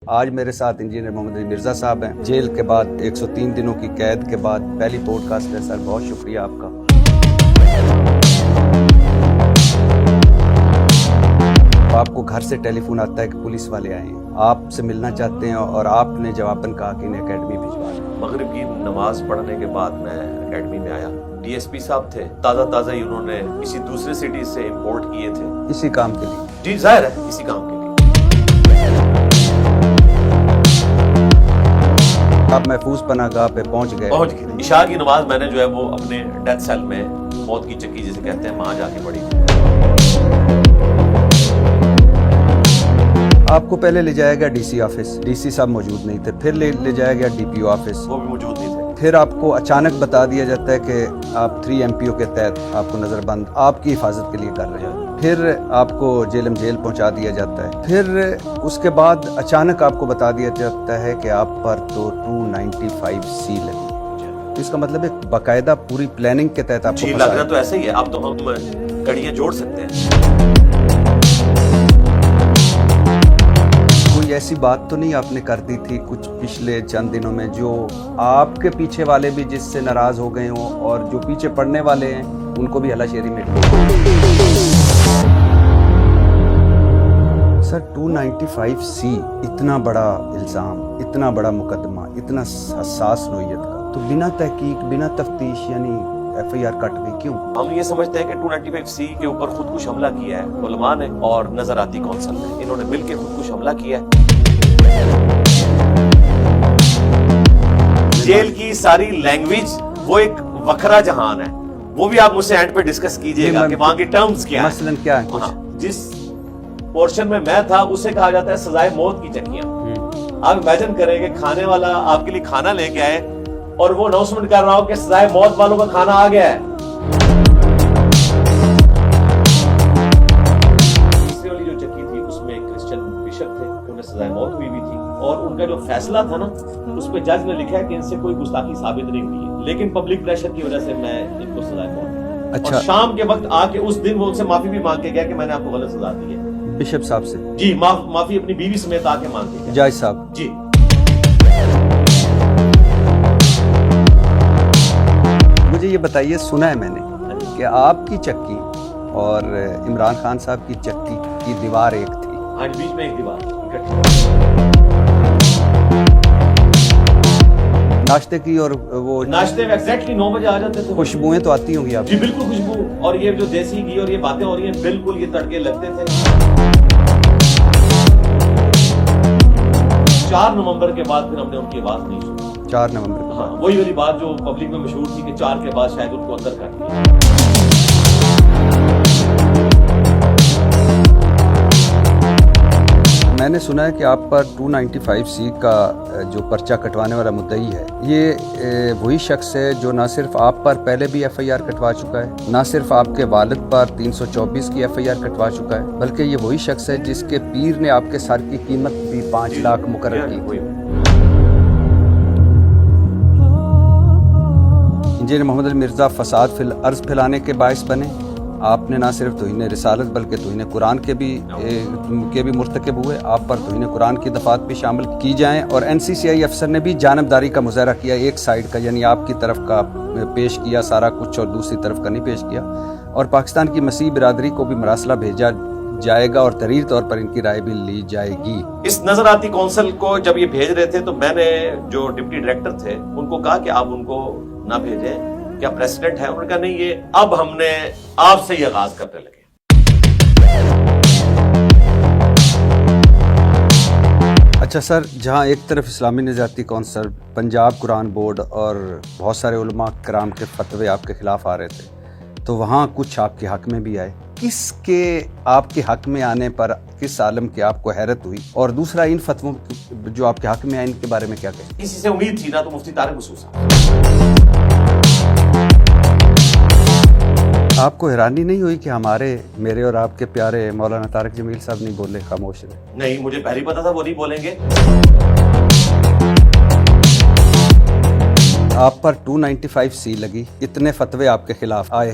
آج میرے ساتھ انجینئر محمد علی مرزا صاحب ہیں، جیل کے بعد 103 دنوں کی قید کے بعد پہلی پوڈ کاسٹ ہے۔ سر بہت شکریہ آپ کا۔ آپ کو گھر سے ٹیلی فون آتا ہے کہ پولیس والے آئے ہیں، آپ سے ملنا چاہتے ہیں، اور آپ نے جواباً کہا کہ انہیں اکیڈمی بھجوا دیں۔ مغرب کی نماز پڑھنے کے بعد میں اکیڈمی میں آیا۔ ڈی ایس پی صاحب تھے، تازہ ہی انہوں نے کسی دوسرے سٹی سے امپورٹ کیے تھے، اسی کام کے لیے؟ جی ظاہر ہے اسی کام کے لیے۔ آپ محفوظ پناہ گاہ پہ پہنچ گئے۔ عشاء کی نماز میں نے جو ہے وہ اپنے ڈیتھ سیل میں، موت کی چکی جسے کہتے ہیں، وہاں جا کے پڑھی تھی۔ آپ کو پہلے لے جایا گیا D C office, D C صاحب موجود نہیں تھے، پھر لے جایا گیا ڈی پی او آفس، وہ بھی موجود نہیں تھے۔ پھر آپ کو اچانک بتا دیا جاتا ہے کہ آپ 3 MPO کے تحت آپ کو نظر بند آپ کی حفاظت کے لیے کر رہے ہیں، پھر آپ کو جیل پہنچا دیا جاتا ہے، پھر اس کے بعد اچانک آپ کو بتا دیا جاتا ہے کہ آپ پر تو 295C لگی۔ اس کا مطلب ہے باقاعدہ پوری پلاننگ کے تحت آپ کو جی لگ رہا تو ایسا ہی ہے۔ اب تو ہم کڑیاں جوڑ سکتے ہیں۔ کوئی ایسی بات تو نہیں آپ نے کر دی تھی کچھ پچھلے چند دنوں میں جو آپ کے پیچھے والے بھی جس سے ناراض ہو گئے ہوں، اور جو پیچھے پڑنے والے ہیں ان کو بھی ہلا شیری میں؟ سر 295C اتنا بڑا الزام، اتنا بڑا مقدمہ، اتنا حساس نوعیت کا، تو بنا تحقیق بنا تفتیش یعنی FIR کٹ گئی کیوں؟ ہم یہ سمجھتے ہیں کہ 295C کے اوپر خودکش حملہ کیا ہے علماء نے اور نظراتی کونسل نے، انہوں نے مل کے خودکش حملہ کیا ہے۔ جیل کی ساری لینگویج وہ ایک وکھرا جہان ہے، وہ بھی آپ مجھ سے اینڈ پہ ڈسکس کیجئے گا کہ وہاں کی ٹرمز کیا ہیں۔ مثلاً کیا ہے کچھ؟ جس پورشن میں میں تھا اسے کہا جاتا ہے سزائے موت کی چکیاں۔ آپ امیجن کریں کہ کھانے والا آپ کے لیے کھانا لے کے آئے اور وہ اناؤنسمنٹ کر رہا ہو کہ سزائے موت والوں کا کھانا آ گیا ہے۔ تیسری والی جو چکی تھی اس میں ایک کرسچن بشپ تھے، انہیں سزائے موت ہوئی بھی تھی، اور ان کا جو فیصلہ تھا نا اس پہ جج نے لکھا ہے کہ ان سے کوئی گستاخی ثابت نہیں ہوئی ہے، لیکن پبلک پریشر کی وجہ سے میں ان کو سزائے موت۔ اچھا، اور شام کے وقت آ کے اس دن وہ ان سے معافی بھی مانگ کے گیا کہ میں نے آپ کو غلط سزا دی ہے۔ بشپ صاحب سے؟ جی معافی اپنی بیوی سمیت آ کے مانگ کے گیا۔ جج صاحب؟ جی مجھے یہ بتائیے، سنا ہے میں نے کہ آپ کی چکی اور عمران خان صاحب کی چکی کی دیوار ایک تھی؟ ہاں بیچ میں ایک دیوار ناشتے کی، اور وہ ناشتے میں ایگزیکٹلی 9 بجے آ جاتے تھے۔ خوشبوئیں تو آتی ہوں گی آپ جی بالکل خوشبو، اور یہ جو دیسی گھی اور یہ باتیں ہو رہی ہیں بالکل یہ تڑکے لگتے تھے۔ 4 نومبر کے بعد پھر ہم نے ان کی آواز نہیں سنی۔ 4 نومبر کو؟ ہاں وہی والی بات جو پبلک میں مشہور تھی کہ 4 کے بعد شاید ان کو اندر کر دیا۔ میں نے سنا ہے کہ آپ پر 295C کا جو پرچہ کٹوانے والا مدعی ہے، یہ وہی شخص ہے جو نہ صرف آپ پر پہلے بھی FIR کٹوا چکا ہے، نہ صرف آپ کے والد پر 324 کی FIR کٹوا چکا ہے، بلکہ یہ وہی شخص ہے جس کے پیر نے آپ کے سر کی قیمت بھی 5 لاکھ مقرر کی تھی۔ انجینئر محمد علی مرزا فساد فی الارض پھیلانے کے باعث بنے۔ آپ نے نہ صرف توہین رسالت بلکہ توہین قرآن کے بھی مرتکب ہوئے۔ آپ پر توہین قرآن کی دفعات بھی شامل کی جائیں، اور NCCI افسر نے بھی جانبداری کا مظاہرہ کیا، ایک سائیڈ کا، یعنی آپ کی طرف کا پیش کیا سارا کچھ اور دوسری طرف کا نہیں پیش کیا، اور پاکستان کی مسیح برادری کو بھی مراسلہ بھیجا جائے گا اور تحریر طور پر ان کی رائے بھی لی جائے گی۔ اس نظراتی کونسل کو جب یہ بھیج رہے تھے تو میں نے جو ڈپٹی ڈائریکٹر تھے ان کو کہا کہ آپ ان کو نہ بھیجیں، کیا پریسیڈنٹ ہے؟ انہوں نے کہا نہیں، یہ اب ہم نے آپ سے ہی آغاز کرنے لگے۔ اچھا سر، جہاں ایک طرف اسلامی نظراتی کونسل، پنجاب قرآن بورڈ اور بہت سارے علماء کرام کے فتوے آپ کے خلاف آ رہے تھے، تو وہاں کچھ آپ کے حق میں بھی آئے۔ کس کے آپ کے حق میں آنے پر کس عالم کے آپ کو حیرت ہوئی، اور دوسرا ان فتووں جو آپ کے حق میں آئے ان کے بارے میں کیا کہیں؟ کسی سے امید تھی نہ تو مفتی طارق مسعود صاحب۔ آپ کو حیرانی نہیں ہوئی کہ میرے اور آپ کے پیارے مولانا طارق جمیل صاحب نہیں بولے، خاموش رہے؟ نہیں، مجھے پہلے پتا تھا وہ نہیں بولیں گے۔ آپ پر 295C لگی، اتنے فتوے آپ کے خلاف آئے،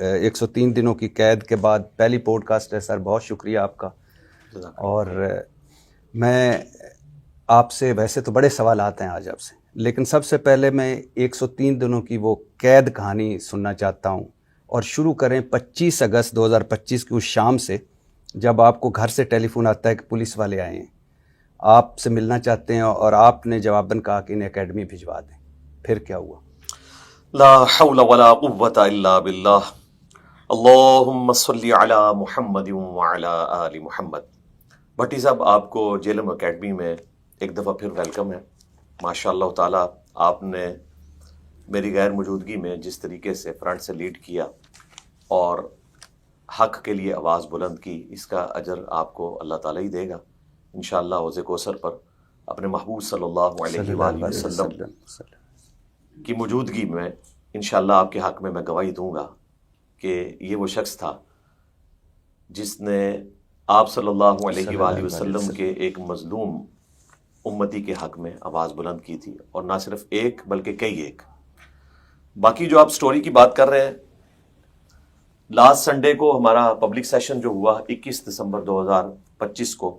103 دنوں کی قید کے بعد پہلی پوڈ کاسٹ ہے سر، بہت شکریہ آپ کا. اور میں آپ سے ویسے تو بڑے سوالات ہیں آج آپ سے، لیکن سب سے پہلے میں 103 دنوں کی وہ قید کہانی سننا چاہتا ہوں. اور شروع کریں 25 اگست 2025 کی اس شام سے جب آپ کو گھر سے ٹیلی فون آتا ہے کہ پولیس والے آئے ہیں، آپ سے ملنا چاہتے ہیں، اور آپ نے جواباً کہا کہ انہیں اکیڈمی بھجوا دیں. پھر کیا ہوا؟ لا حول ولا قوة الا باللہ. اللہم صلی علی محمد وعلی آل محمد. بھٹی صاحب، آپ کو جیلم اکیڈمی میں ایک دفعہ پھر ویلکم ہے. ماشاء اللہ تعالیٰ آپ نے میری غیر موجودگی میں جس طریقے سے فرنٹ سے لیڈ کیا اور حق کے لیے آواز بلند کی، اس کا اجر آپ کو اللہ تعالیٰ ہی دے گا انشاءاللہ. حوض کوثر پر اپنے محبوب صلی اللہ علیہ وآلہ وسلم کی موجودگی میں انشاءاللہ آپ کے حق میں گواہی دوں گا کہ یہ وہ شخص تھا جس نے آپ صلی اللہ علیہ وآلہ وسلم کے ایک مظلوم امتی کے حق میں آواز بلند کی تھی، اور نہ صرف ایک بلکہ کئی ایک. باقی جو آپ سٹوری کی بات کر رہے ہیں، لاسٹ سنڈے کو ہمارا پبلک سیشن جو ہوا 21 دسمبر 2025 کو،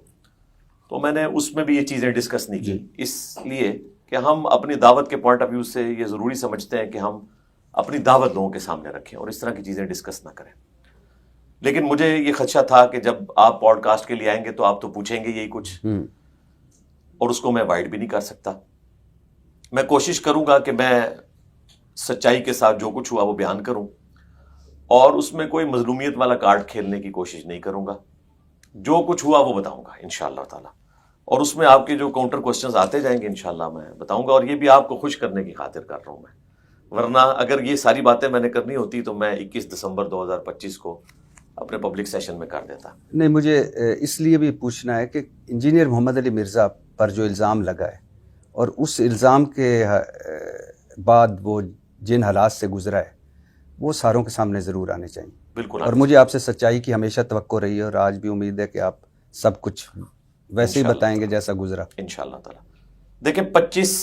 تو میں نے اس میں بھی یہ چیزیں ڈسکس نہیں کی، اس لیے کہ ہم اپنی دعوت کے پوائنٹ آف ویو سے یہ ضروری سمجھتے ہیں کہ ہم اپنی دعوت لوگوں کے سامنے رکھیں اور اس طرح کی چیزیں ڈسکس نہ کریں. لیکن مجھے یہ خدشہ تھا کہ جب آپ پوڈ کاسٹ کے لیے آئیں گے تو آپ تو پوچھیں گے یہی کچھ، اور اس کو میں اوائڈ بھی نہیں کر سکتا. میں کوشش کروں گا کہ میں سچائی کے ساتھ جو کچھ ہوا وہ بیان کروں، اور اس میں کوئی مظلومیت والا کارڈ کھیلنے کی کوشش نہیں کروں گا. جو کچھ ہوا وہ بتاؤں گا انشاءاللہ تعالی، اور اس میں آپ کے جو کاؤنٹر کوسچنز آتے جائیں گے انشاءاللہ میں بتاؤں گا. اور یہ بھی آپ کو خوش کرنے کی خاطر کر رہا ہوں میں، ورنہ اگر یہ ساری باتیں میں نے کرنی ہوتی تو میں 21 دسمبر 2025 کو اپنے پبلک سیشن میں کر دیتا. نہیں، مجھے اس لیے بھی پوچھنا ہے کہ انجینئر محمد علی مرزا پر جو الزام لگا ہے، اور اس الزام کے بعد وہ جن حالات سے گزرا ہے، وہ ساروں کے سامنے ضرور آنے چاہیے. بالکل. اور مجھے آپ سے سچائی کی ہمیشہ توقع رہی ہے، اور آج بھی امید ہے کہ آپ سب کچھ ویسے ہی بتائیں گے جیسا گزرا انشاءاللہ تعالی. دیکھیں 25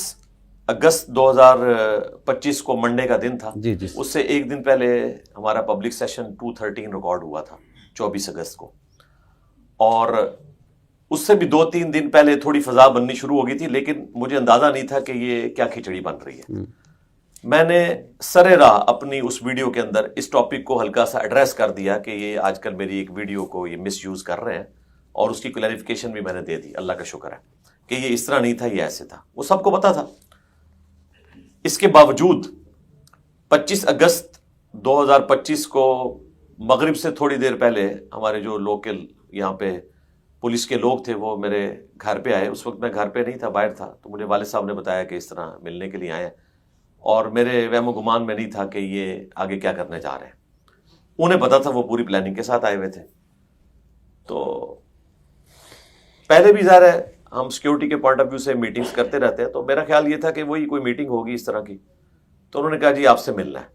اگست 2025 کو منڈے کا دن تھا. جی. اس سے ایک دن پہلے ہمارا پبلک سیشن 213 ریکارڈ ہوا تھا 24 اگست کو، اور اس سے بھی 2-3 دن پہلے تھوڑی فضا بننی شروع ہو گئی تھی، لیکن مجھے اندازہ نہیں تھا کہ یہ کیا کھچڑی بن رہی ہے. میں نے سرے راہ اپنی اس ویڈیو کے اندر اس ٹاپک کو ہلکا سا ایڈریس کر دیا کہ یہ آج کل میری ایک ویڈیو کو یہ مس یوز کر رہے ہیں، اور اس کی کلیریفیکیشن بھی میں نے دے دی. اللہ کا شکر ہے کہ یہ اس طرح نہیں تھا، یہ ایسے تھا، وہ سب کو پتا تھا. اس کے باوجود 25 اگست 2025 کو مغرب سے تھوڑی دیر پہلے ہمارے جو لوکل یہاں پہ پولیس کے لوگ تھے وہ میرے گھر پہ آئے. اس وقت میں گھر پہ نہیں تھا، باہر تھا، تو مجھے والد صاحب نے بتایا کہ اس طرح ملنے کے لیے آئے ہیں، اور میرے وہم و گمان میں نہیں تھا کہ یہ آگے کیا کرنے جا رہے ہیں. انہیں پتا تھا، وہ پوری پلاننگ کے ساتھ آئے ہوئے تھے. تو پہلے بھی ظاہر ہے ہم سیکیورٹی کے پوائنٹ آف ویو سے میٹنگز کرتے رہتے ہیں، تو میرا خیال یہ تھا کہ وہی کوئی میٹنگ ہوگی اس طرح کی. تو انہوں نے کہا جی آپ سے ملنا ہے.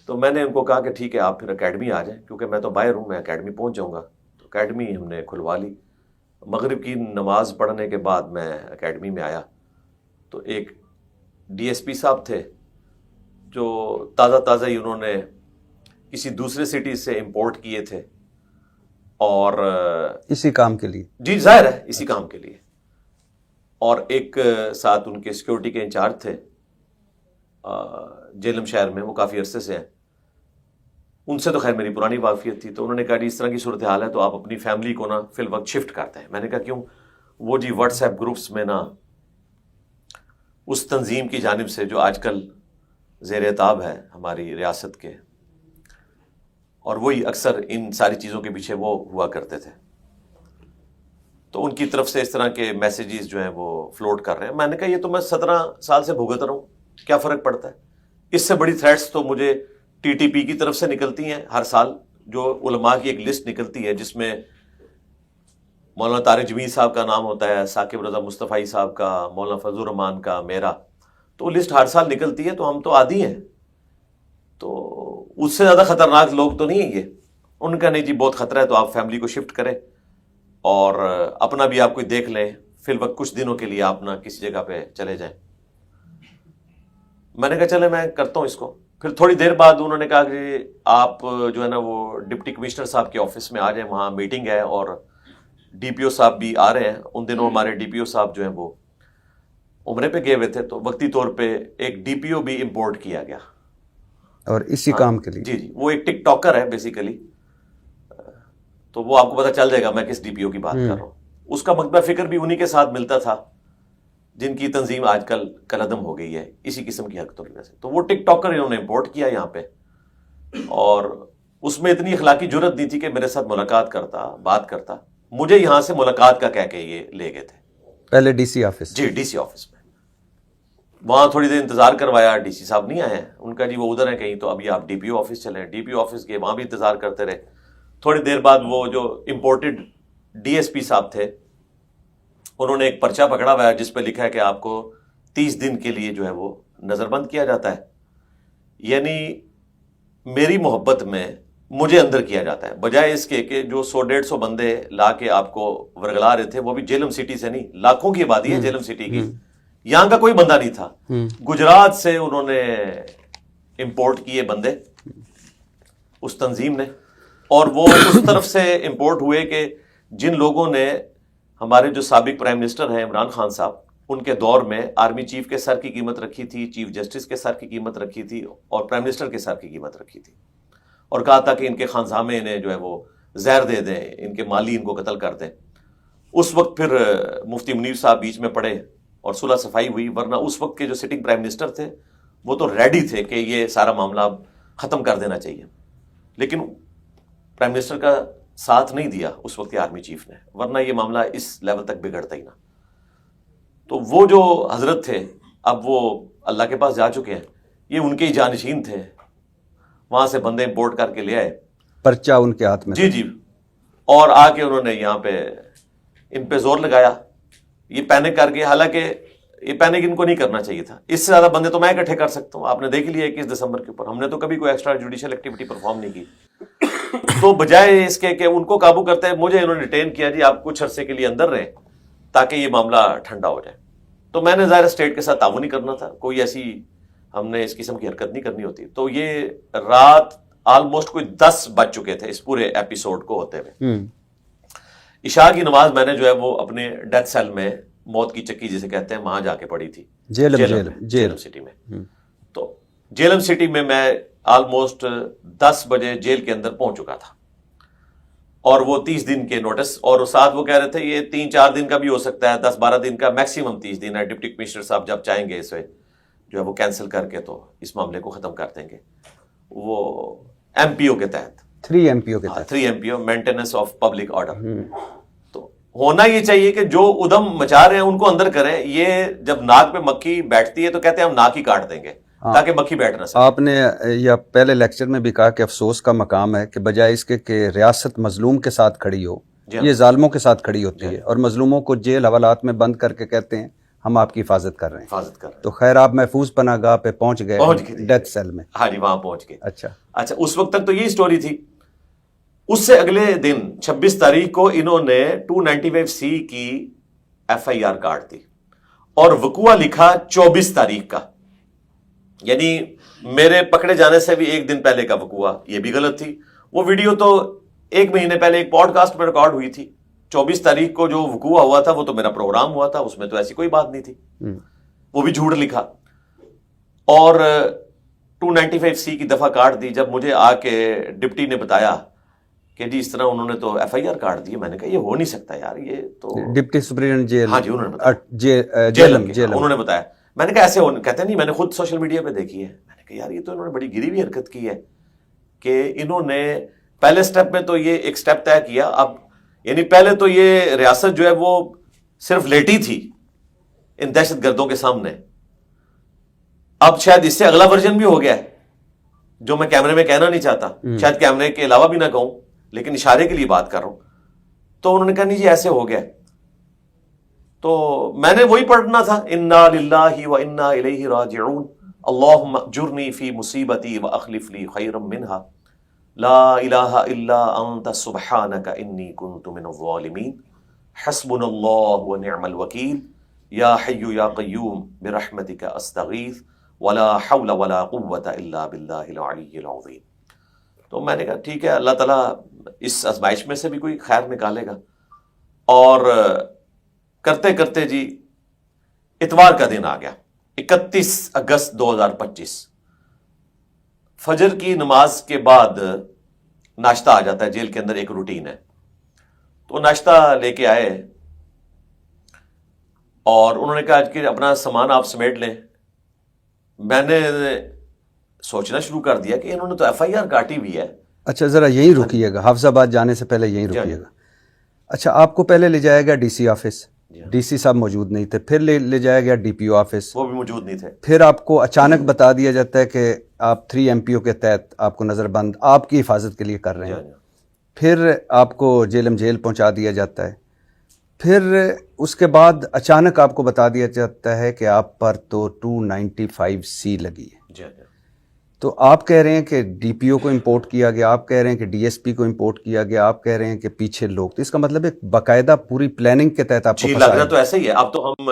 تو میں نے ان کو کہا کہ ٹھیک ہے آپ پھر اکیڈمی آ جائیں، کیونکہ میں تو باہر ہوں، میں اکیڈمی پہنچ جاؤں گا. تو اکیڈمی ہم نے کھلوا لی. مغرب کی نماز پڑھنے کے بعد میں اکیڈمی میں آیا تو ایک ڈی ایس پی صاحب تھے جو تازہ ہی انہوں نے کسی دوسرے سٹی سے امپورٹ کیے تھے، اور اسی کام کے لیے. جی ظاہر ہے اسی کام کے لیے. اور ایک ساتھ ان کے سیکیورٹی کے انچارج تھے جیلم شہر میں، وہ کافی عرصے سے ہیں. ان سے تو خیر میری پرانی واقفیت تھی. تو انہوں نے کہا جی اس طرح کی صورتحال ہے تو آپ اپنی فیملی کو نا فی الوقت شفٹ کرتے ہیں. میں نے کہا کیوں؟ وہ جی واٹس ایپ گروپس میں نا اس تنظیم کی جانب سے جو آج کل زیر اعتاب ہے ہماری ریاست کے، اور وہی اکثر ان ساری چیزوں کے پیچھے وہ ہوا کرتے تھے، تو ان کی طرف سے اس طرح کے میسیجز جو ہیں وہ فلوٹ کر رہے ہیں. میں نے کہا یہ تو میں 17 سال سے بھگت رہا ہوں، کیا فرق پڑتا ہے؟ اس سے بڑی تھریٹس تو مجھے ٹی ٹی پی کی طرف سے نکلتی ہیں ہر سال. جو علماء کی ایک لسٹ نکلتی ہے جس میں مولانا طارق جمیل صاحب کا نام ہوتا ہے، ثاقب رضا مصطفی صاحب کا، مولانا فضل الرحمان کا، میرا، تو وہ لسٹ ہر سال نکلتی ہے. تو ہم تو عادی ہیں، تو اس سے زیادہ خطرناک لوگ تو نہیں ہیں یہ. ان کا نہیں جی بہت خطرہ ہے تو آپ فیملی کو شفٹ کریں اور اپنا بھی آپ کوئی دیکھ لیں، فی الوقت کچھ دنوں کے لیے آپ نہ کسی جگہ پہ چلے جائیں. میں نے کہا چلے میں کرتا ہوں اس کو. پھر تھوڑی دیر بعد انہوں نے کہا کہ آپ جو ہے نا وہ ڈپٹی کمشنر صاحب کے آفس میں آ جائیں, وہاں میٹنگ ہے, اور ڈی پی او صاحب بھی آ رہے ہیں. ان دنوں ہمارے ڈی پی او صاحب جو ہیں وہ عمرے پہ گئے ہوئے تھے, تو وقتی طور پہ ایک ڈی پی او بھی امپورٹ کیا گیا, اور اسی کام کے لیے. جی جی, وہ ایک ٹک ٹاکر ہے بیسیکلی, تو وہ آپ کو پتہ چل جائے گا میں کس ڈی پی او کی بات کر رہا ہوں. اس کا مکتبہ فکر بھی انہی کے ساتھ ملتا تھا جن کی تنظیم آج کل کالعدم ہو گئی ہے اسی قسم کی حرکتوں کی وجہ سے. تو وہ ٹک ٹاکر انہوں نے امپورٹ کیا یہاں پہ, اور اس میں اتنی اخلاقی جرت نہیں تھی کہ میرے ساتھ ملاقات کرتا, بات کرتا. مجھے یہاں سے ملاقات کا کہہ کے یہ لے گئے تھے پہلے ڈی سی آفس. جی, ڈی سی آفس میں. وہاں تھوڑی دیر انتظار کروایا, ڈی سی صاحب نہیں آئے ہیں. ان کا جی وہ ادھر ہیں کہیں, تو ابھی آپ ڈی پی او آفس چلیں. ڈی پی او آفس گئے, وہاں بھی انتظار کرتے رہے. تھوڑی دیر بعد وہ جو امپورٹڈ ڈی ایس پی صاحب تھے, انہوں نے ایک پرچہ پکڑا ہوا ہے جس پہ لکھا ہے کہ آپ کو 30 دن کے لیے جو ہے وہ نظر بند کیا جاتا ہے. یعنی میری محبت میں مجھے اندر کیا جاتا ہے, بجائے اس کے کہ جو 100-150 بندے لا کے آپ کو ورگلا رہے تھے, وہ بھی جیلم سٹی سے نہیں, لاکھوں کی آبادی ہے جیلم سٹی کی, یہاں کا کوئی بندہ نہیں تھا. گجرات سے انہوں نے امپورٹ کیے بندے اس تنظیم نے, اور وہ اس طرف سے امپورٹ ہوئے کہ جن لوگوں نے ہمارے جو سابق پرائم منسٹر ہیں عمران خان صاحب, ان کے دور میں آرمی چیف کے سر کی قیمت رکھی تھی, چیف جسٹس کے سر کی قیمت رکھی تھی, اور پرائم منسٹر کے سر کی قیمت رکھی تھی, اور کہا تھا کہ ان کے خانزامے انہیں جو ہے وہ زہر دے دیں, ان کے مالی ان کو قتل کر دیں. اس وقت پھر مفتی منیر صاحب بیچ میں پڑے اور صلح صفائی ہوئی, ورنہ اس وقت کے جو سٹنگ پرائم منسٹر تھے وہ تو ریڈی تھے کہ یہ سارا معاملہ اب ختم کر دینا چاہیے. لیکن پرائم منسٹر کا ساتھ نہیں دیا اس وقت کے آرمی چیف نے, ورنہ یہ معاملہ اس لیول تک بگڑتا ہی نہ. تو وہ جو حضرت تھے اب وہ اللہ کے پاس جا چکے ہیں, یہ ان کے ہی جانشین تھے, وہاں سے بندے امپورٹ کر کے لے آئے, پرچہ ان کے ہاتھ میں. جی جی, اور آ کے انہوں نے یہاں پہ ان پہ زور لگایا, یہ پینک کر کے, حالانکہ یہ پینک ان کو نہیں کرنا چاہیے تھا. اس سے زیادہ بندے تو میں اکٹھے کر سکتا ہوں, آپ نے دیکھ لیا 21 دسمبر کے اوپر, ہم نے تو کبھی کوئی ایکسٹرا جوڈیشل ایکٹیویٹی پرفارم نہیں کی. تو بجائے اس کے کہ ان کو قابو کرتے ہیں, مجھے انہوں نے ڈیٹین کیا, جی آپ کچھ عرصے کے لیے اندر رہیں تاکہ یہ معاملہ ٹھنڈا ہو جائے. تو میں نے ظاہر اسٹیٹ کے ساتھ تعاون نہیں کرنا تھا, کوئی ایسی ہم نے اس قسم کی حرکت نہیں کرنی ہوتی. تو یہ رات آلموسٹ کوئی 10 بج چکے تھے اس پورے ایپیسوڈ کو ہوتے ہوئے. عشاء کی نماز میں نے جو ہے وہ اپنے ڈیتھ سیل میں, موت کی چکی جسے کہتے ہیں, وہاں جا کے پڑھی تھی جیلم سٹی میں. تو جیلم سٹی میں آلموسٹ 10 بجے جیل کے اندر پہنچ چکا تھا, اور وہ 30 دن کے نوٹس, اور ساتھ وہ کہہ رہے تھے یہ 3-4 دن کا بھی ہو سکتا ہے, 10-12 دن کا, میکسیمم 30 دن ہے. ڈپٹی کمشنر صاحب جب چاہیں گے اسے جو ہے وہ کینسل کر کے تو اس معاملے کو ختم کر دیں گے. وہ ایم پی او کے تحت 3 MPO کے تحت 3 MPO maintenance of public order. تو ہونا یہ چاہیے کہ جو ادھم مچا رہے ہیں ان کو اندر کریں. یہ جب ناک پہ مکھی بیٹھتی ہے تو کہتے ہیں ہم ناک ہی کاٹ دیں گے تاکہ مکھی بیٹھ نہ سکے. آپ نے یا پہلے لیکچر میں بھی کہا کہ افسوس کا مقام ہے کہ بجائے اس کے کہ ریاست مظلوم کے ساتھ کھڑی ہو, یہ ظالموں کے ساتھ کھڑی ہوتی ہے, اور مظلوموں کو جیل حوالات میں بند کر کے کہتے ہیں ہم آپ کی حفاظت کر رہے ہیں. تو خیر آپ محفوظ پناہ گاہ پہ پہنچ گئے ڈیتھ سیل میں. ہاں جی, وہاں پہنچ گئے. اچھا, اس وقت تک تو یہی سٹوری تھی. اس سے اگلے دن 26 تاریخ کو انہوں نے 295C کی FIR کاٹ دی, اور وقوع لکھا 24 تاریخ کا. یعنی میرے پکڑے جانے سے بھی ایک دن پہلے کا وقوع, یہ بھی غلط تھی. وہ ویڈیو تو 1 مہینے پہلے ایک پوڈ کاسٹ میں ریکارڈ ہوئی تھی. 24 تاریخ کو جو وقوع ہوا تھا وہ تو میرا پروگرام ہوا تھا, اس میں تو ایسی کوئی بات نہیں تھی, وہ بھی جھوٹ لکھا. اور 295C کی دفعہ کاٹ دی. جب مجھے آ کے ڈپٹی نے بتایا کہ جی اس طرح انہوں نے تو FIR کاٹ دی, میں نے کہا یہ ہو نہیں سکتا یار, یہ تو ڈپٹی سپرنٹینڈنٹ جیل. ہاں جی, انہوں نے بتایا انہوں نے بتایا. میں نے کہا ایسے کہتے نہیں, میں نے خود سوشل میڈیا پہ دیکھی ہے. میں نے کہا یار یہ تو انہوں نے بڑی گری ہوئی حرکت کی ہے کہ انہوں نے پہلے سٹیپ میں تو یہ ایک سٹیپ طے کیا. اب یعنی پہلے تو یہ ریاست جو ہے وہ صرف لیٹی تھی ان دہشت گردوں کے سامنے, اب شاید اس سے اگلا ورژن بھی ہو گیا ہے جو میں کیمرے میں کہنا نہیں چاہتا, شاید کیمرے کے علاوہ بھی نہ کہوں, لیکن اشارے کے لیے بات کر رہا ہوں. تو انہوں نے کہا نہیں جی ایسے ہو گیا. تو میں نے وہی پڑھنا تھا, انا للہ و انا الیہ راجعون, اللہم اجرنی فی مصیبتی واخلف لی خیرا منہا, لا الہ الا انت سبحانک انی کنت من الظالمین, حسبنا اللہ ونعم الوکیل, یا حی یا قیوم برحمتک استغیث ولا حول ولا قوت الا باللہ العلی العظیم. تو میں نے کہا ٹھیک ہے، اللہ تعالیٰ اس آزمائش میں سے بھی کوئی خیر نکالے گا. اور کرتے کرتے جی اتوار کا دن آ گیا، 31 اگست 2025. فجر کی نماز کے بعد ناشتہ آ جاتا ہے، جیل کے اندر ایک روٹین ہے. تو ناشتہ لے کے آئے اور انہوں نے کہا کہ اپنا سامان آپ سمیٹ لیں. میں نے سوچنا شروع کر دیا کہ انہوں نے تو ایف آئی آر کاٹی ہوئی ہے. اچھا ذرا یہیں رکیے گا، حافظ آباد جانے سے پہلے یہیں رکیے گا. اچھا آپ کو پہلے لے جایا گیا D C office, D C صاحب موجود نہیں تھے. پھر لے جایا گیا ڈی پی او آفس، وہ بھی موجود نہیں تھے. پھر آپ کو اچانک بتا دیا جاتا ہے کہ آپ 3 MPO کے تحت آپ کو نظر بند آپ کی حفاظت کے لیے کر رہے ہیں. پھر آپ کو جیل پہنچا دیا جاتا ہے. پھر اس کے بعد اچانک آپ کو بتا دیا جاتا ہے کہ آپ پر تو 295C لگی ہے. تو آپ کہہ رہے ہیں کہ ڈی پی او کو امپورٹ کیا گیا، آپ کہہ رہے ہیں کہ ڈی ایس پی کو امپورٹ کیا گیا، آپ کہہ رہے ہیں کہ پیچھے لوگ. تو اس کا مطلب ایک باقاعدہ پوری پلاننگ کے تحت آپ کو لگ رہا تو ایسا ہی ہے. اب تو ہم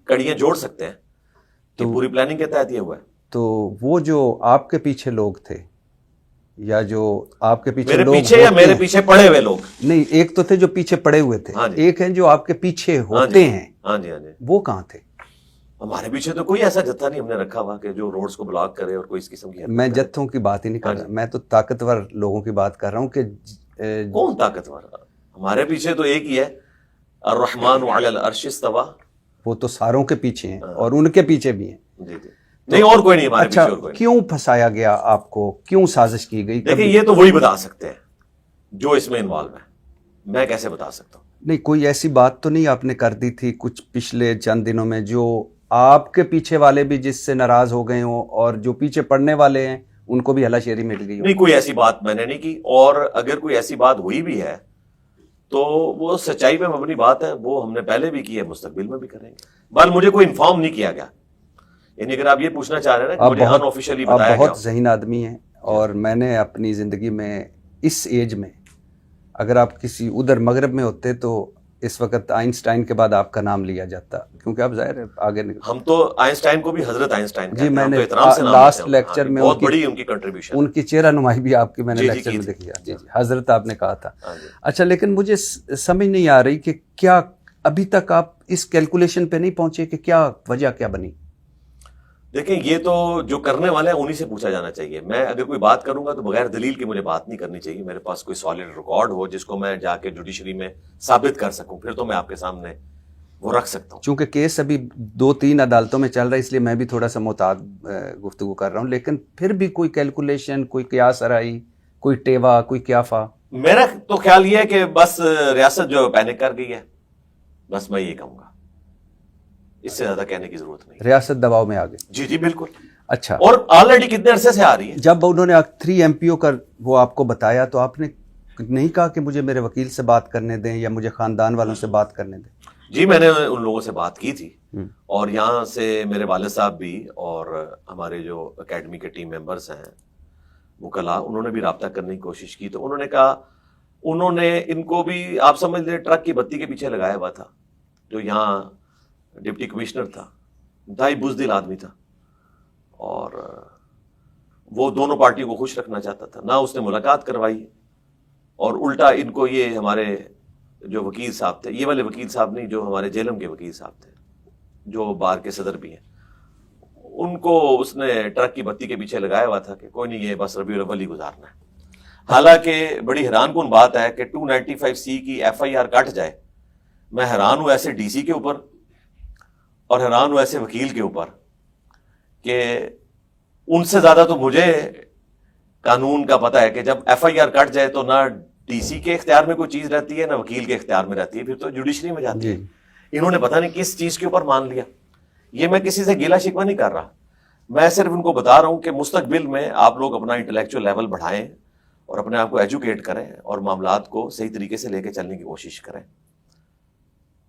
کڑیاں جوڑ سکتے ہیں کہ پوری پلاننگ کے تحت یہ ہوا ہے. تو وہ جو آپ کے پیچھے لوگ تھے یا جو آپ کے پیچھے میرے لوگ پیچھے یا میرے پیچھے پڑے ہوئے لوگ؟ نہیں، ایک تو تھے جو پیچھے پڑے ہوئے تھے، ایک ہیں جو آپ کے پیچھے ہوتے ہیں. ہاں جی. وہ کہاں تھے؟ ہمارے پیچھے تو کوئی ایسا جتھا نہیں ہم نے رکھا ہوا کہ جو روڈز کو بلاک کرے اور کوئی اس قسم کی. میں جتھوں کی بات ہی نہیں کر رہا، میں تو طاقتور لوگوں کی بات کر رہا ہوں. کہ کون طاقتور؟ ہمارے پیچھے تو ایک ہی ہے، الرحمن علی العرش استوى. وہ تو ساروں کے پیچھے ہیں اور ان کے پیچھے بھی ہیں. جی نہیں، اور کوئی نہیں ہمارے پیچھے. اور کوئی کیوں پھنسایا گیا آپ کو؟ کیوں سازش کی گئی؟ دیکھیں یہ تو وہی بتا سکتے ہیں جو اس میں انوالو ہے، میں کیسے بتا سکتا ہوں؟ نہیں، کوئی ایسی بات تو نہیں آپ نے کر دی تھی کچھ پچھلے چند دنوں میں جو آپ کے پیچھے والے بھی جس سے ناراض ہو گئے ہوں اور جو پیچھے پڑنے والے ہیں ان کو بھی ہلا شیری مل گئی ہو؟ نہیں، کوئی ایسی بات میں نے نہیں کی. اور اگر کوئی ایسی بات ہوئی بھی ہے تو وہ سچائی پہ مبنی بات ہے، وہ ہم نے پہلے بھی کی ہے، مستقبل میں بھی کریں گے. بل مجھے کوئی انفارم نہیں کیا گیا. یعنی اگر آپ یہ پوچھنا چاہ رہے ہیں نا کہ مجھے ان آفیشیلی بتایا گیا. آپ بہت ذہین آدمی ہیں اور میں نے اپنی زندگی میں اس ایج میں اگر آپ کسی ادھر مغرب میں ہوتے تو اس وقت آئنسٹائن کے بعد آپ کا نام لیا جاتا، کیونکہ آپ ظاہر ہے آگے ہم تو آئنسٹائن کو بھی حضرت آئنسٹائن جی میں نے لاسٹ لیکچر میں بہت بڑی ان کی کنٹریبیوشن، ان کی چہرہ نمائی بھی آپ کی میں نے لیکچر میں دیکھی. جی حضرت آپ نے کہا تھا. اچھا لیکن مجھے سمجھ نہیں آ رہی کہ کیا ابھی تک آپ اس کیلکولیشن پہ نہیں پہنچے کہ کیا وجہ کیا بنی؟ دیکھیں یہ تو جو کرنے والے ہیں انہی سے پوچھا جانا چاہیے. میں اگر کوئی بات کروں گا تو بغیر دلیل کے مجھے بات نہیں کرنی چاہیے. میرے پاس کوئی سالڈ ریکارڈ ہو جس کو میں جا کے جوڈیشری میں ثابت کر سکوں، پھر تو میں آپ کے سامنے وہ رکھ سکتا ہوں. چونکہ کیس ابھی 2-3 عدالتوں میں چل رہا ہے اس لیے میں بھی تھوڑا سا محتاط گفتگو کر رہا ہوں. لیکن پھر بھی کوئی کیلکولیشن، کوئی قیاس آرائی، کوئی ٹیوا، کوئی قیافہ؟ میرا تو خیال یہ ہے کہ بس ریاست جو پینک کر گئی ہے، بس میں یہ کہوں گا، اس سے زیادہ کہنے کی ضرورت نہیں. ریاست دباؤ میں آ گئی؟ جی بالکل. اچھا، اور آلریڈی کتنے عرصے سے آ رہی ہے. جب انہوں نے 3 MPO کا وہ آپ کو بتایا تو آپ نے نہیں کہا کہ مجھے میرے وکیل سے بات کرنے دیں یا مجھے خاندان والوں سے بات کرنے دیں؟ جی میں نے ان لوگوں سے بات کی تھی، اور یہاں سے میرے والد صاحب بھی اور ہمارے جو اکیڈمی کے ٹیم ممبرز ہیں وکلاء، انہوں نے بھی رابطہ کرنے کی کوشش کی. تو انہوں نے کہا انہوں نے ان کو بھی آپ سمجھ لیں ٹرک کی بتی کے پیچھے لگایا ہوا تھا. جو یہاں ڈپٹی کمشنر تھا، انتہائی بزدل آدمی تھا، اور وہ دونوں پارٹیوں کو خوش رکھنا چاہتا تھا. نہ اس نے ملاقات کروائی، اور الٹا ان کو یہ ہمارے جو وکیل صاحب تھے، یہ والے وکیل صاحب نہیں، جو ہمارے جیلم کے وکیل صاحب تھے جو بار کے صدر بھی ہیں، ان کو اس نے ٹرک کی بتی کے پیچھے لگایا ہوا تھا کہ کوئی نہیں، یہ بس ربیع الاول ہی گزارنا ہے. حالانکہ بڑی حیران کن بات ہے کہ 295C کی FIR کٹ جائے. میں حیران ہوں ایسے ڈی سی کے اوپر، اور حیران ہوں ایسے وکیل کے اوپر کہ ان سے زیادہ تو مجھے قانون کا پتہ ہے کہ جب FIR کٹ جائے تو نہ ڈی سی کے اختیار میں کوئی چیز رہتی ہے، نہ وکیل کے اختیار میں رہتی ہے، پھر تو جوڈیشری میں جاتی ہے. انہوں نے پتہ نہیں کس چیز کے اوپر مان لیا. یہ میں کسی سے گیلا شکوہ نہیں کر رہا، میں صرف ان کو بتا رہا ہوں کہ مستقبل میں آپ لوگ اپنا انٹلیکچوئل لیول بڑھائیں اور اپنے آپ کو ایجوکیٹ کریں اور معاملات کو صحیح طریقے سے لے کے چلنے کی کوشش کریں.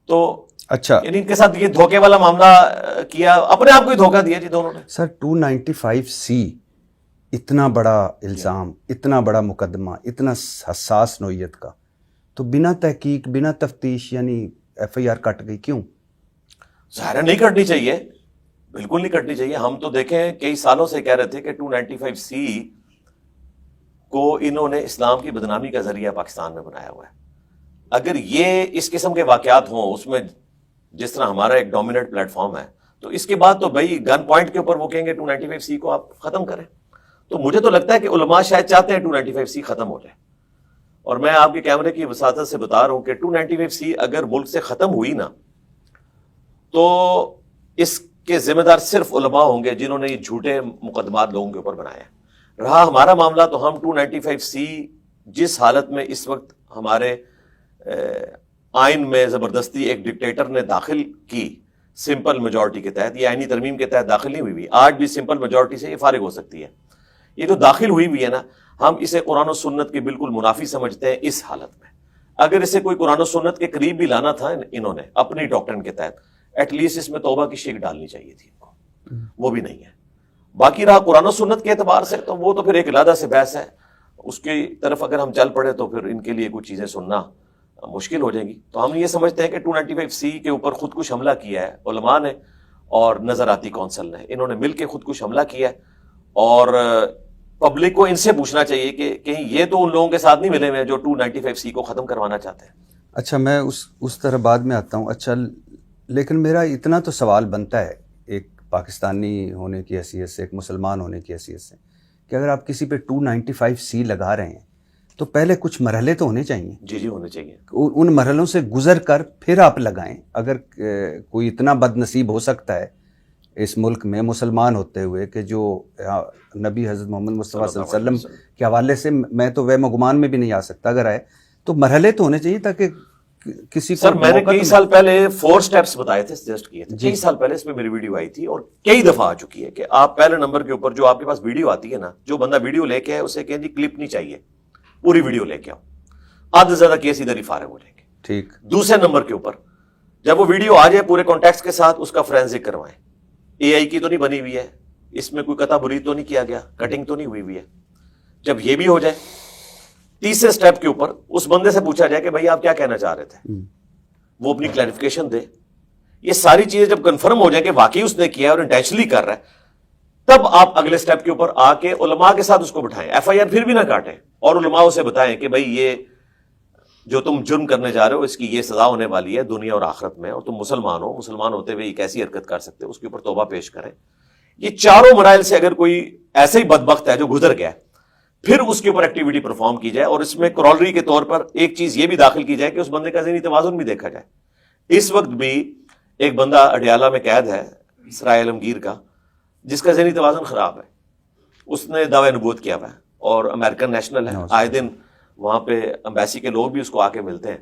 تو اچھا، یعنی ان کے ساتھ یہ دھوکے والا معاملہ کیا، اپنے آپ کو ہی دھوکہ دیا جی دونوں نے. سر 295C اتنا بڑا الزام، اتنا بڑا مقدمہ، اتنا حساس نوعیت کا، تو بنا تحقیق، بنا تفتیش یعنی FIR کٹ گئی کیوں؟ ظاہر نہیں کٹنی چاہیے. بالکل نہیں کٹنی چاہیے. ہم تو دیکھیں کئی سالوں سے کہہ رہے تھے کہ 295C کو انہوں نے اسلام کی بدنامی کا ذریعہ پاکستان میں بنایا ہوا ہے. اگر یہ اس قسم کے واقعات ہوں اس میں جس طرح ہمارا ایک ڈومیننٹ پلیٹ فارم ہے, تو اس کے بعد تو بھائی گن پوائنٹ کے اوپر وہ کہیں گے 295C کو آپ ختم کریں. تو مجھے تو لگتا ہے کہ علماء شاید چاہتے ہیں 295C ختم ہو جائے. اور میں آپ کے کیمرے کی وساطت سے بتا رہا ہوں کہ 295C اگر ملک سے ختم ہوئی نا تو اس کے ذمہ دار صرف علماء ہوں گے جنہوں نے یہ جھوٹے مقدمات لوگوں کے اوپر بنائے. رہا ہمارا معاملہ تو ہم 295C جس حالت میں اس وقت ہمارے آئین میں زبردستی ایک ڈکٹیٹر نے داخل کی سمپل میجورٹی کے تحت, یہ آئینی ترمیم کے تحت داخل نہیں ہوئی, آج بھی سمپل میجورٹی سے یہ فارغ ہو سکتی ہے. یہ جو داخل ہوئی ہے نا, ہم اسے قرآن و سنت کے بالکل منافی سمجھتے ہیں اس حالت میں. اگر اسے کوئی قرآن و سنت کے قریب بھی لانا تھا انہوں نے اپنی ڈاکٹرن کے تحت, ایٹ لیسٹ اس میں توبہ کی شیک ڈالنی چاہیے تھی ان کو, وہ بھی نہیں ہے. باقی رہا قرآن و سنت کے اعتبار سے تو وہ تو پھر ایک علیحدہ سے بحث ہے, اس کی طرف اگر ہم چل پڑے تو پھر ان کے لیے کچھ چیزیں سننا مشکل ہو جائیں گی. تو ہم یہ سمجھتے ہیں کہ 295C کے اوپر خود کش حملہ کیا ہے علماء نے اور نظراتی کونسل نے, انہوں نے مل کے خود کش حملہ کیا ہے. اور پبلک کو ان سے پوچھنا چاہیے کہ کہیں یہ تو ان لوگوں کے ساتھ نہیں ملے ہوئے جو 295C کو ختم کروانا چاہتے ہیں. اچھا, میں اس طرح بعد میں آتا ہوں. اچھا, لیکن میرا اتنا تو سوال بنتا ہے ایک پاکستانی ہونے کی حیثیت سے, ایک مسلمان ہونے کی حیثیت سے, کہ اگر آپ کسی پہ 295C لگا رہے ہیں تو پہلے کچھ مرحلے تو ہونے چاہیے. جی ہونے چاہیے. ان مرحلوں سے گزر کر پھر آپ لگائیں. اگر کوئی اتنا بد نصیب ہو سکتا ہے اس ملک میں مسلمان ہوتے ہوئے کہ جو نبی حضرت محمد مصطفیٰ صلی اللہ علیہ وسلم کے حوالے سے میں تو وہم و گمان میں بھی نہیں آ سکتا, اگر آئے تو مرحلے تو ہونے چاہیے تاکہ کسی کو. سر میں نے کئی سال پہلے 4 سٹیپس بتائے تھے, سجیسٹ کیے تھے کئی سال پہلے, اس میں میری ویڈیو آئی تھی اور کئی دفعہ آ چکی ہے کہ آپ پہلے نمبر کے اوپر جو آپ کے پاس ویڈیو آتی ہے نا, جو بندہ ویڈیو لے کے آئے اسے کہیں جی کلپ نہیں چاہیے, پوری ویڈیو لے کے آؤ, آدھے سے زیادہ کیس ادھر ہی فارغ ہو جائیں گے. ٹھیک. دوسرے نمبر کے اوپر جب وہ ویڈیو آ جائے پورے کانٹیکسٹ کے ساتھ اس کا فورینسک کروائیں. AI کی تو نہیں بنی ہوئی ہے, اس میں کوئی قطع بری تو نہیں کیا گیا, کٹنگ تو نہیں ہوئی ہے. جب یہ بھی ہو جائے, تیسرے سٹیپ کے اوپر اس بندے سے پوچھا جائے کہ بھائی آپ کیا کہنا چاہ رہے تھے, وہ اپنی کلیریفیکیشن دے. یہ ساری چیزیں جب کنفرم ہو جائے کہ واقعی اس نے کیا اور انٹینشنلی کر رہا ہے, تب آپ اگلے سٹیپ کے اوپر آ کے علماء کے ساتھ اس کو بٹھائیں. FIR پھر بھی نہ کاٹیں اور علماء سے بتائیں کہ بھائی یہ جو تم جرم کرنے جا رہے ہو اس کی یہ سزا ہونے والی ہے دنیا اور آخرت میں, اور تم مسلمان ہو, مسلمان ہوتے ہوئے ایک ایسی حرکت کر سکتے ہو, اس کے اوپر توبہ پیش کریں. یہ چاروں مراحل سے اگر کوئی ایسے ہی بدبخت ہے جو گزر گیا, پھر اس کے اوپر ایکٹیویٹی پرفارم کی جائے, اور اس میں کرولری کے طور پر ایک چیز یہ بھی داخل کی جائے کہ اس بندے کا ذہنی توازن بھی دیکھا جائے. اس وقت بھی ایک بندہ اڈیالہ میں قید ہے, اسرائیل عالمگیر کا, جس کا ذہنی توازن خراب ہے. اس نے دعوی نبوت کیا ہوا ہے اور امریکن نیشنل ہے, آئے دن وہاں پہ امبیسی کے لوگ بھی اس کو آ کے ملتے ہیں.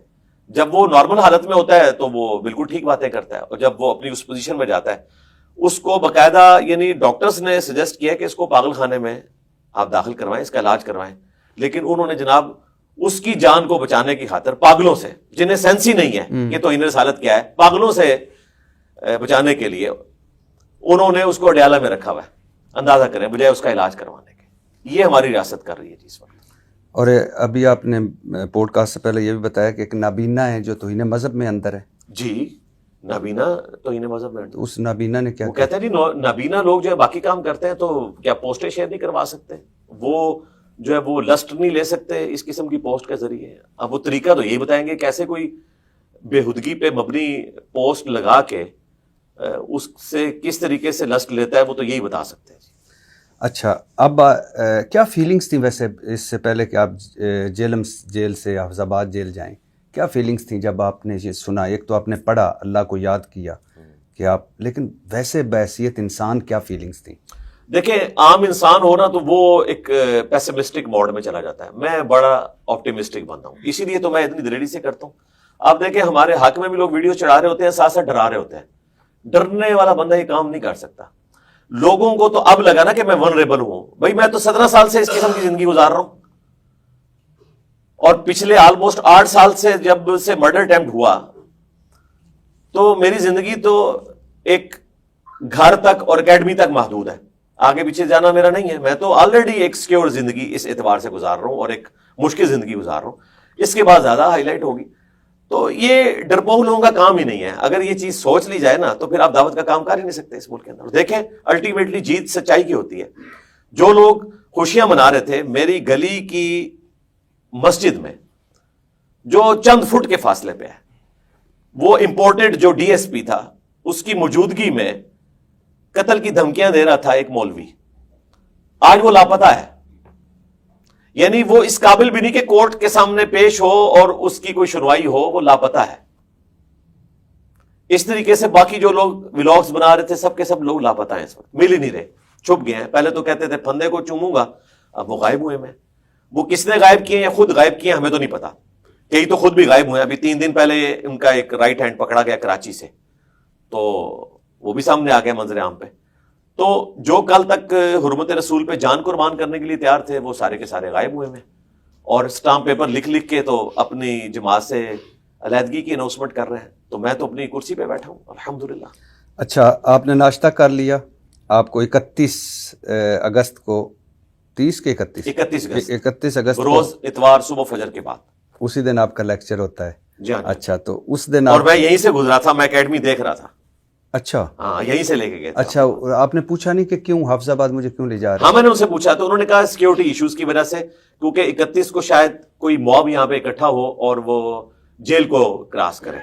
جب وہ نارمل حالت میں ہوتا ہے تو وہ بالکل ٹھیک باتیں کرتا ہے, اور جب وہ اپنی اس پوزیشن میں جاتا ہے اس کو باقاعدہ یعنی ڈاکٹرز نے سجیسٹ کیا کہ اس کو پاگل خانے میں آپ داخل کروائیں, اس کا علاج کروائیں. لیکن انہوں نے جناب اس کی جان کو بچانے کی خاطر پاگلوں سے, جنہیں سینس ہی نہیں ہے کہ توہین رسالت کیا ہے, پاگلوں سے بچانے کے لیے انہوں نے اس کو اڈیالہ میں رکھا ہوا ہے. اندازہ کریں, بجائے اس کا علاج کروانے کے. یہ ہماری ریاست کر رہی ہے جی اس وقت. اور ابھی آپ نے پوڈ کاسٹ سے پہلے یہ بھی بتایا کہ ایک نابینا ہے جو توہین مذہب میں اندر ہے. جی, نابینا توہین مذہب میں. اس نابینا نے کیا وہ کہتے ہیں جی نابینا لوگ جو ہے باقی کام کرتے ہیں تو کیا پوسٹیں شیئر نہیں کروا سکتے, وہ جو ہے وہ لسٹ نہیں لے سکتے اس قسم کی پوسٹ کے ذریعے. اب وہ طریقہ تو یہی بتائیں گے کیسے کوئی بےہدگی پہ مبنی پوسٹ لگا کے اس سے کس طریقے سے لسٹ لیتا ہے, وہ تو یہی بتا سکتے ہیں. اچھا, اب کیا فیلنگز تھیں ویسے اس سے پہلے کہ آپ جیل سے حفظ آباد جیل جائیں, کیا فیلنگز تھیں جب آپ نے یہ سنا؟ ایک تو آپ نے پڑھا, اللہ کو یاد کیا کہ آپ, لیکن ویسے بحیثیت انسان کیا فیلنگز تھیں؟ دیکھیں, عام انسان ہونا تو وہ ایک پیسمسٹک موڈ میں چلا جاتا ہے. میں بڑا آپٹیمسٹک بنتا ہوں, اسی لیے تو میں اتنی دلیری سے کرتا ہوں. آپ دیکھیں ہمارے حق میں بھی لوگ ویڈیو چڑھا رہے ہوتے ہیں, ساتھ ساتھ ڈرا رہے ہوتے ہیں. ڈرنے والا بندہ یہ کام نہیں کر سکتا. لوگوں کو تو اب لگا نا کہ میں ونریبل ہوں. بھائی میں تو 17 سال سے اس قسم کی زندگی گزار رہا ہوں, اور پچھلے آلموسٹ 8 سال سے جب سے مرڈر اٹیمپٹ ہوا تو میری زندگی تو ایک گھر تک اور اکیڈمی تک محدود ہے, آگے پیچھے جانا میرا نہیں ہے. میں تو آلریڈی ایک سیکیور زندگی اس اعتبار سے گزار رہا ہوں اور ایک مشکل زندگی گزار رہا ہوں. اس کے بعد زیادہ ہائی لائٹ ہوگی. تو یہ ڈرپوک لوگوں کا کام ہی نہیں ہے. اگر یہ چیز سوچ لی جائے نا تو پھر آپ دعوت کا کام کر ہی نہیں سکتے اس ملک کے اندر. دیکھیں الٹیمیٹلی جیت سچائی کی ہوتی ہے. جو لوگ خوشیاں منا رہے تھے میری گلی کی مسجد میں جو چند فٹ کے فاصلے پہ ہے, وہ امپورٹڈ جو ڈی ایس پی تھا اس کی موجودگی میں قتل کی دھمکیاں دے رہا تھا ایک مولوی, آج وہ لاپتہ ہے. یعنی وہ اس قابل بھی نہیں کہ کورٹ کے سامنے پیش ہو اور اس کی کوئی سنوائی ہو, وہ لاپتہ ہے. اس طریقے سے باقی جو لوگ ولاگز بنا رہے تھے سب کے سب لوگ لاپتہ ہیں, اس وقت مل ہی نہیں رہے, چھپ گئے ہیں. پہلے تو کہتے تھے پھندے کو چوموں گا, اب وہ غائب ہوئے میں. وہ کس نے غائب کیے یا خود غائب کیے ہمیں تو نہیں پتا, کئی تو خود بھی غائب ہوئے. ابھی 3 دن پہلے ان کا ایک رائٹ ہینڈ پکڑا گیا کراچی سے, تو وہ بھی سامنے آ گیا منظر عام پہ. تو جو کل تک حرمت رسول پہ جان قربان کرنے کے لیے تیار تھے وہ سارے کے سارے غائب ہوئے میں, اور اسٹامپ پیپر لکھ کے تو اپنی جماعت سے علیحدگی کی اناؤنسمنٹ کر رہے ہیں. تو میں تو اپنی کرسی پہ بیٹھا ہوں الحمدللہ. اچھا, آپ نے ناشتہ کر لیا. آپ کو 31 اگست کو 30 کے 31 اگست روز اتوار صبح فجر کے بعد, اسی دن آپ کا لیکچر ہوتا ہے. جی ہاں. اچھا, تو اس دن اور میں یہیں سے گزرا تھا, میں اکیڈمی دیکھ رہا تھا. اچھا, ہاں یہیں سے لے کے گئے. اچھا, آپ نے پوچھا نہیں کہ کیوں حافظ آباد مجھے کیوں لے جا رہے ہیں؟ ہاں میں نے ان سے پوچھا تو انہوں نے کہا سیکیورٹی ایشوز کی وجہ سے, کیونکہ 31 کو شاید کوئی موب یہاں پہ اکٹھا ہو اور وہ جیل کو کراس کرے,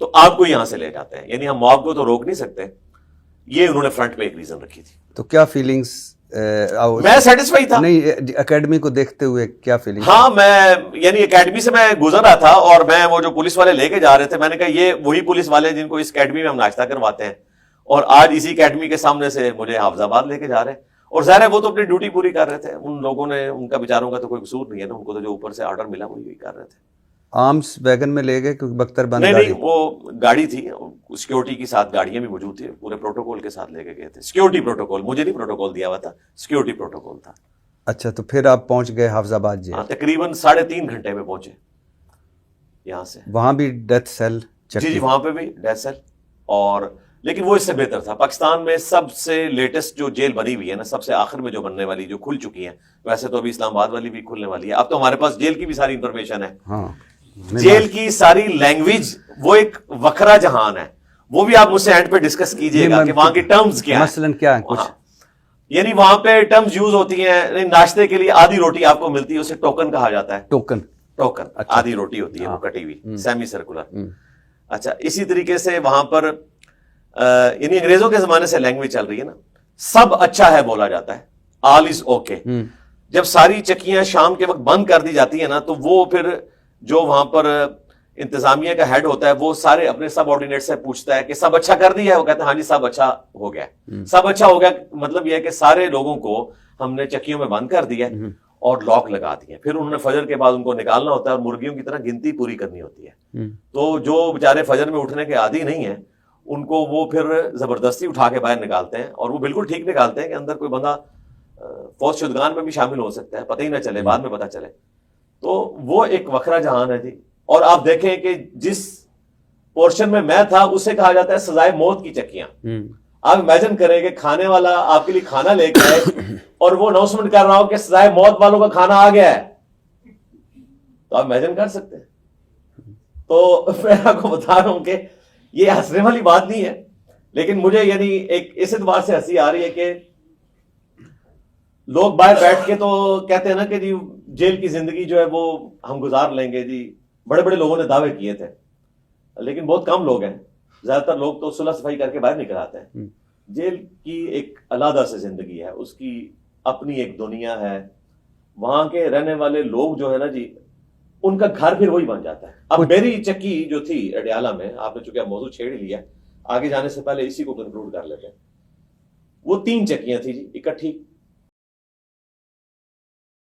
تو آپ کو یہاں سے لے جاتے ہیں. یعنی ہم موب کو تو روک نہیں سکتے. یہ انہوں نے فرنٹ پہ ایک ریزن رکھی تھی. تو کیا فیلنگز؟ میں سیٹسفائی تھا. نہیں, اکیڈمی کو دیکھتے ہوئے کیا فیلنگ؟ ہاں میں یعنی اکیڈمی سے میں گزر رہا تھا اور میں وہ جو پولیس والے لے کے جا رہے تھے, میں نے کہا یہ وہی پولیس والے جن کو اس اکیڈمی میں ہم ناشتہ کرواتے ہیں, اور آج اسی اکیڈمی کے سامنے سے مجھے حافظ آباد لے کے جا رہے ہیں. اور ظاہر ہے وہ تو اپنی ڈیوٹی پوری کر رہے تھے. ان لوگوں نے, ان کا بیچاروں کا تو کوئی قصور نہیں ہے نا, ان کو تو جو اوپر سے آرڈر ملا وہی کر رہے تھے. آرمز ویگن میں لے گئے کیونکہ بختر بند نہیں, وہ گاڑی تھی, سیکیورٹی کے ساتھ گاڑیاں بھی موجود تھی, پورے پروٹوکول کے ساتھ لے کے گئے تھے. سیکیورٹی پروٹوکول, مجھے نہیں پروٹوکول دیا ہوا تھا, سیکیورٹی پروٹوکول تھا. اچھا, تو پھر آپ پہنچ گئے حافظ آباد جی؟ ہاں تقریباً 3.5 گھنٹے میں پہنچے یہاں سے. وہاں بھی ڈیتھ سیل؟ جی وہاں پہ بھی ڈیتھ سیل, اور لیکن وہ اس سے بہتر تھا. پاکستان میں سب سے لیٹسٹ جو جیل بنی ہوئی ہے نا, سب سے آخر میں جو بننے والی, جو کھل چکی ہیں, ویسے تو ابھی اسلام آباد والی بھی کھلنے والی ہے. اب تو ہمارے پاس جیل کی بھی ساری انفارمیشن ہے. ہاں, جیل کی ساری لینگویج وہ ایک وکھرا جہان ہے. وہ بھی آپ مجھ سے اینڈ پہ ڈسکس کیجئے گا کہ وہاں کی ٹرمز کیا ہیں. مثلاً کیا ہے کچھ؟ یعنی وہاں پہ ٹرمز یوز ہوتی ہیں. ناشتے کے لیے آدھی روٹی آپ کو ملتی ہے, اسے ٹوکن کہا جاتا ہے. ٹوکن آدھی روٹی ہوتی ہے, وہ کٹی ہوئی سیمی سرکولر. اچھا, اسی طریقے سے وہاں پر یعنی انگریزوں کے زمانے سے لینگویج چل رہی ہے نا, سب اچھا ہے بولا جاتا ہے, آل از اوکے. جب ساری چکیاں شام کے وقت بند کر دی جاتی ہیں نا, تو وہ پھر جو وہاں پر انتظامیہ کا ہیڈ ہوتا ہے وہ سارے اپنے سب آرڈینیٹ سے پوچھتا ہے کہ سب اچھا کر دیا ہے. وہ کہتے ہیں ہاں جی سب اچھا ہو گیا. سب اچھا ہو گیا مطلب یہ ہے کہ سارے لوگوں کو ہم نے چکیوں میں بند کر دیا اور لاک لگا دیے. پھر انہوں نے فجر کے بعد ان کو نکالنا ہوتا ہے اور مرغیوں کی طرح گنتی پوری کرنی ہوتی ہے. تو جو بیچارے فجر میں اٹھنے کے عادی نہیں ہیں, ان کو وہ پھر زبردستی اٹھا کے باہر نکالتے ہیں, اور وہ بالکل ٹھیک نکالتے ہیں کہ اندر کوئی بندہ فوج شدگان میں بھی شامل ہو سکتا ہے, پتہ ہی نہ چلے, بعد میں پتہ چلے. تو وہ ایک وکھرا جہان ہے جی. اور آپ دیکھیں کہ جس پورشن میں میں تھا اسے کہا جاتا ہے سزائے موت کی چکیاں. آپ امیجن کریں کہ کھانے والا آپ کے لیے کھانا لے کے آئے اور وہ اناؤنسمنٹ کر رہا ہو کہ سزائے موت والوں کا کھانا آ گیا ہے, تو آپ امیجن کر سکتے ہیں. تو میں آپ کو بتا رہا ہوں کہ یہ ہنسنے والی بات نہیں ہے, لیکن مجھے یعنی ایک اس اعتبار سے ہنسی آ رہی ہے کہ لوگ باہر بیٹھ کے تو کہتے ہیں نا کہ جی جیل کی زندگی جو ہے وہ ہم گزار لیں گے جی. بڑے بڑے لوگوں نے دعوے کیے تھے, لیکن بہت کم لوگ ہیں. زیادہ تر لوگ تو صلح صفائی کر کے باہر نکل آتے ہیں. جیل کی ایک علیحدہ سے زندگی ہے, اس کی اپنی ایک دنیا ہے. وہاں کے رہنے والے لوگ جو ہے نا جی, ان کا گھر پھر وہی بن جاتا ہے. اب میری چکی جو تھی اڈیالہ میں, آپ نے چونکہ موضوع چھیڑ لیا, آگے جانے سے پہلے اسی کو کنکلوڈ کر لیتے ہیں. وہ 3 چکیاں تھی جی اکٹھی,